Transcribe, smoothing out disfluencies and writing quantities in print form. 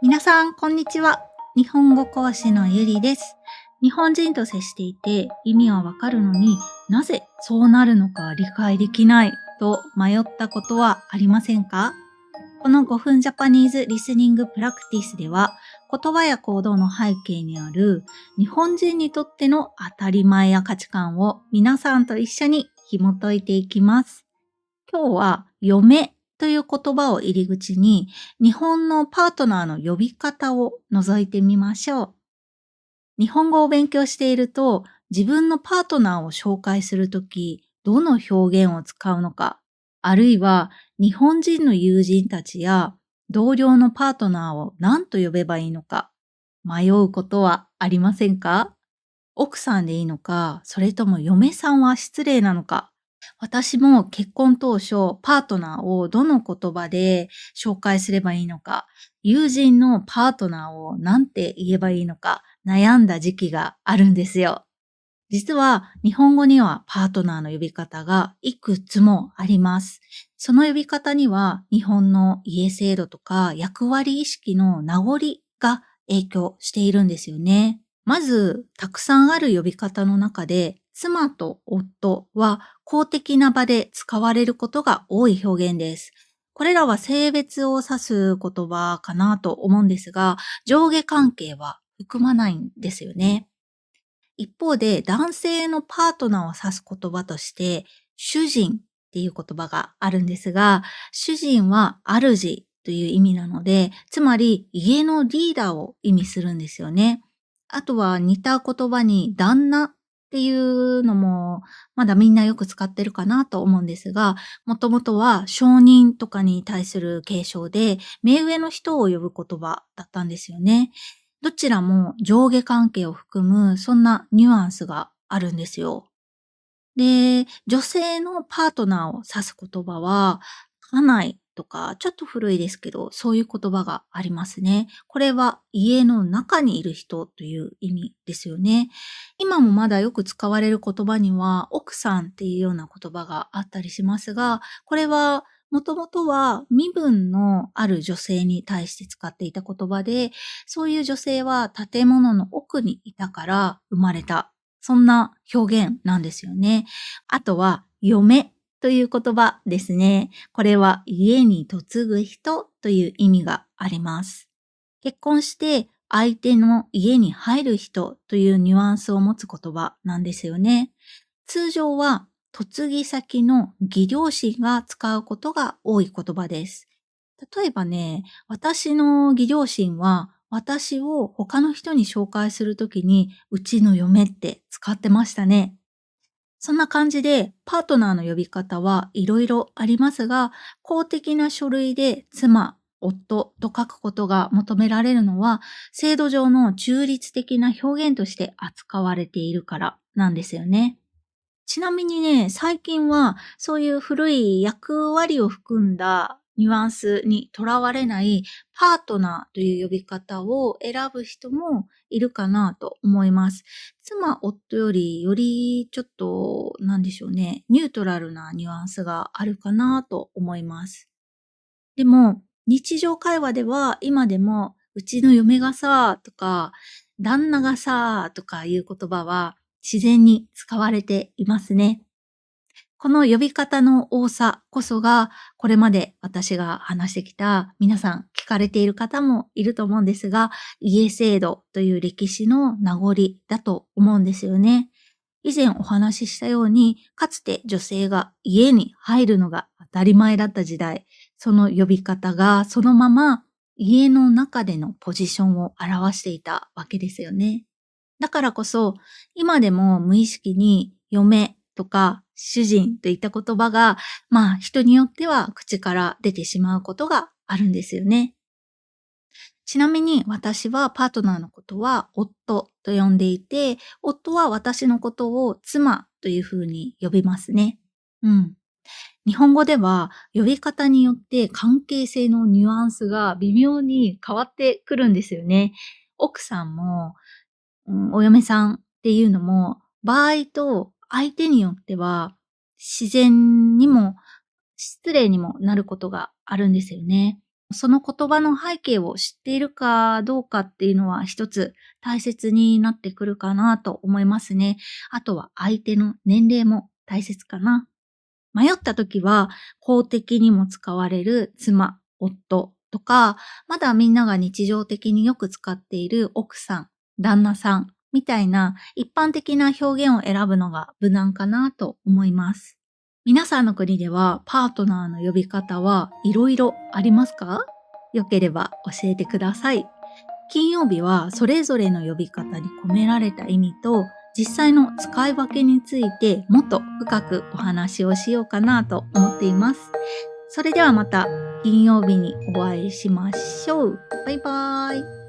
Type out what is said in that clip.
皆さん、こんにちは。日本語講師のゆりです。日本人と接していて意味はわかるのになぜそうなるのか理解できないと迷ったことはありませんか？この5分ジャパニーズリスニングプラクティスでは言葉や行動の背景にある日本人にとっての当たり前や価値観を皆さんと一緒に紐解いていきます。今日は嫁という言葉を入り口に日本のパートナーの呼び方を覗いてみましょう。日本語を勉強していると自分のパートナーを紹介するときどの表現を使うのか、あるいは日本人の友人たちや同僚のパートナーを何と呼べばいいのか迷うことはありませんか？奥さんでいいのか、それとも嫁さんは失礼なのか。私も結婚当初、パートナーをどの言葉で紹介すればいいのか、友人のパートナーを何て言えばいいのか、悩んだ時期があるんですよ。実は日本語にはパートナーの呼び方がいくつもあります。その呼び方には日本の家制度とか役割意識の名残が影響しているんですよね。まず、たくさんある呼び方の中で、妻と夫は公的な場で使われることが多い表現です。これらは性別を指す言葉かなと思うんですが、上下関係は含まないんですよね。一方で、男性のパートナーを指す言葉として、主人っていう言葉があるんですが、主人は主という意味なので、つまり家のリーダーを意味するんですよね。あとは似た言葉に旦那っていうのもまだみんなよく使ってるかなと思うんですが、もともとは承認とかに対する継承で、目上の人を呼ぶ言葉だったんですよね。どちらも上下関係を含む、そんなニュアンスがあるんですよ。で、女性のパートナーを指す言葉は、家内とか、ちょっと古いですけど、そういう言葉がありますね。これは家の中にいる人という意味ですよね。今もまだよく使われる言葉には、奥さんっていうような言葉があったりしますが、これはもともとは身分のある女性に対して使っていた言葉で、そういう女性は建物の奥にいたから生まれた。そんな表現なんですよね。あとは、嫁という言葉ですね。これは家に嫁ぐ人という意味があります。結婚して相手の家に入る人というニュアンスを持つ言葉なんですよね。通常は嫁ぎ先の義両親が使うことが多い言葉です。例えばね、私の義両親は私を他の人に紹介するときにうちの嫁って使ってましたね。そんな感じでパートナーの呼び方はいろいろありますが、公的な書類で妻、夫と書くことが求められるのは制度上の中立的な表現として扱われているからなんですよね。ちなみにね、最近はそういう古い役割を含んだニュアンスにとらわれないパートナーという呼び方を選ぶ人もいるかなと思います。妻、夫よりよりちょっと、なんでしょうね、ニュートラルなニュアンスがあるかなと思います。でも、日常会話では今でも、うちの嫁がさ、とか、旦那がさ、とかいう言葉は自然に使われていますね。この呼び方の多さこそが、これまで私が話してきた皆さん聞かれている方もいると思うんですが、家制度という歴史の名残だと思うんですよね。以前お話ししたように、かつて女性が家に入るのが当たり前だった時代、その呼び方がそのまま家の中でのポジションを表していたわけですよね。だからこそ、今でも無意識に嫁とか主人といった言葉が、人によっては口から出てしまうことがあるんですよね。ちなみに私はパートナーのことは夫と呼んでいて、夫は私のことを妻というふうに呼びますね。うん。日本語では呼び方によって関係性のニュアンスが微妙に変わってくるんですよね。奥さんも、お嫁さんっていうのも場合と相手によっては自然にも失礼にもなることがあるんですよね。その言葉の背景を知っているかどうかっていうのは一つ大切になってくるかなと思いますね。あとは相手の年齢も大切かな。迷った時は公的にも使われる妻、夫とか、まだみんなが日常的によく使っている奥さん、旦那さんみたいな一般的な表現を選ぶのが無難かなと思います。皆さんの国ではパートナーの呼び方はいろいろありますか？よければ教えてください。金曜日はそれぞれの呼び方に込められた意味と実際の使い分けについてもっと深くお話をしようかなと思っています。それではまた金曜日にお会いしましょう。バイバーイ。